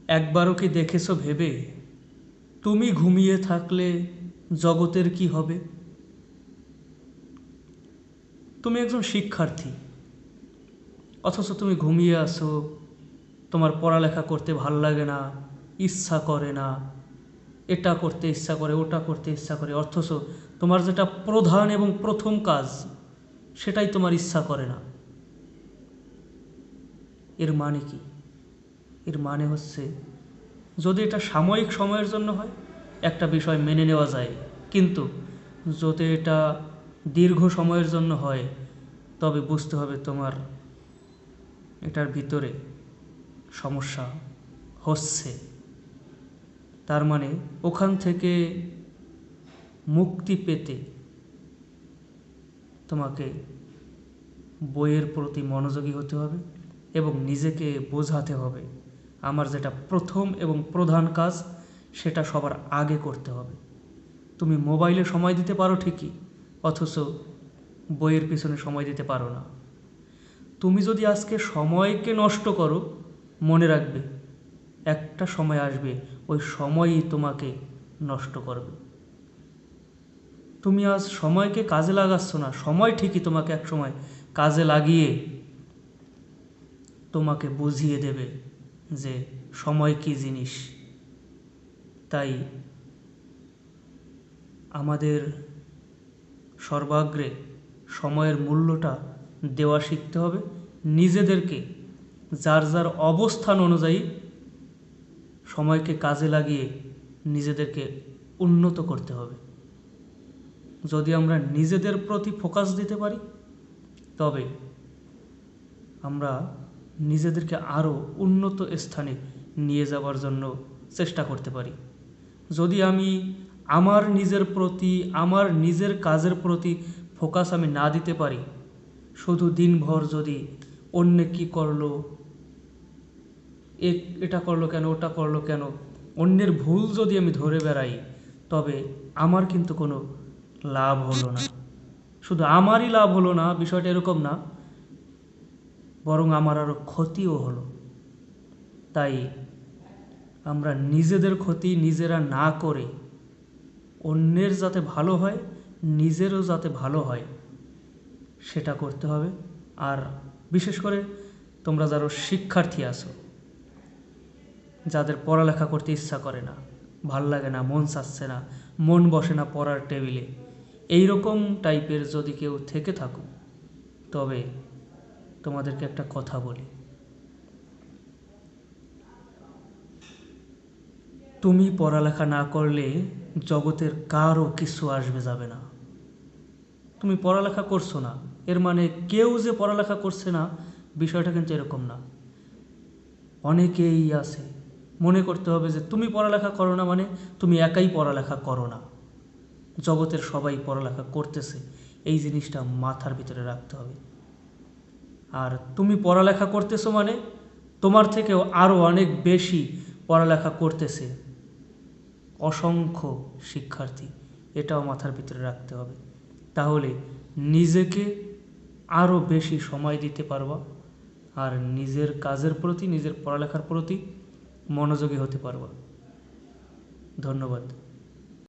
একবারও কি দেখেছো ভেবে, তুমি ঘুমিয়ে থাকলে জগতের কি হবে? তুমি একজন শিক্ষার্থী, অথচ তুমি ঘুমিয়ে আসো। তোমার পড়ালেখা করতে ভাল লাগে না, ইচ্ছা করে না, এটা করতে ইচ্ছা করে, ওটা করতে ইচ্ছা করে, অথচ তোমার যেটা প্রধান এবং প্রথম কাজ সেটাই তোমার ইচ্ছা করে না। এর মানে কি? এর মানে হচ্ছে, যদি এটা সাময়িক সময়ের জন্য হয় একটা বিষয় মেনে নেওয়া যায়, কিন্তু যদি এটা দীর্ঘ সময়ের জন্য হয় তবে বুঝতে হবে তোমার এটার ভিতরে সমস্যা হচ্ছে। তার মানে ওখান থেকে মুক্তি পেতে তোমাকে বইয়ের প্রতি মনোযোগী হতে হবে এবং নিজেকে বোঝাতে হবে আমার যেটা প্রথম এবং প্রধান কাজ সেটা সবার আগে করতে হবে। তুমি মোবাইলে সময় দিতে পারো ঠিকই, অথচ বইয়ের পিছনে সময় দিতে পারো না। তুমি যদি আজকে সময়কে নষ্ট করো, মনে রাখবে একটা সময় আসবে ওই সময়ই তোমাকে নষ্ট করবে। তুমি আজ সময়কে কাজে লাগাচ্ছ না, সময় ঠিকই তোমাকে এক সময় কাজে লাগিয়ে তোমাকে বুঝিয়ে দেবে যে সময় কী জিনিস। তাই আমাদের সর্বাগ্রে সময়ের মূল্যটা দেওয়া শিখতে হবে। নিজেদেরকে যার যার অবস্থান অনুযায়ী সময়কে কাজে লাগিয়ে নিজেদেরকে উন্নত করতে হবে। যদি আমরা নিজেদের প্রতি ফোকাস দিতে পারি তবে আমরা নিজেদেরকে আরও উন্নত স্থানে নিয়ে যাওয়ার জন্য চেষ্টা করতে পারি। যদি আমি আমার নিজের প্রতি, আমার নিজের কাজের প্রতি ফোকাস আমি না দিতে পারি, শুধু দিনভর যদি অন্য কি করলো, এটা করলো কেন, ওটা করলো কেন, অন্যের ভুল যদি আমি ধরে বেড়াই, তবে আমার কিন্তু কোনো লাভ হলো না। শুধু আমারই লাভ হলো না, বিষয়টা এরকম না, বরং আমার আরও ক্ষতিও হলো। তাই আমরা নিজেদের ক্ষতি নিজেরা না করে অন্যের যাতে ভালো হয়, নিজেরও যাতে ভালো হয় সেটা করতে হবে। আর বিশেষ করে তোমরা যারা শিক্ষার্থী আছো, যাদের পড়ালেখা করতে ইচ্ছা করে না, ভাল লাগে না, মন চাচ্ছে না, মন বসে না পড়ার টেবিলে, এই রকম টাইপের যদি কেউ থেকে থাকো, তবে তোমাদেরকে একটা কথা বলি, তুমি পড়ালেখা না করলে জগতের কারও কিছু আসবে যাবে না। তুমি পড়ালেখা করছো না এর মানে কেউ যে পড়ালেখা করছে না, বিষয়টা কিন্তু এরকম না। অনেকেই আছে, মনে করতে হবে যে তুমি পড়ালেখা করো না মানে তুমি একাই পড়ালেখা করো না, জগতের সবাই পড়ালেখা করতেছে, এই জিনিসটা মাথার ভিতরে রাখতে হবে। আর তুমি পড়ালেখা করতেছো মানে তোমার থেকেও আরও অনেক বেশি পড়ালেখা করতেছে অসংখ্য শিক্ষার্থী, এটাও মাথার ভিতরে রাখতে হবে। তাহলে নিজেকে আরও বেশি সময় দিতে পারবা আর নিজের কাজের প্রতি, নিজের পড়ালেখার প্রতি মনোযোগী হতে পারবা। ধন্যবাদ।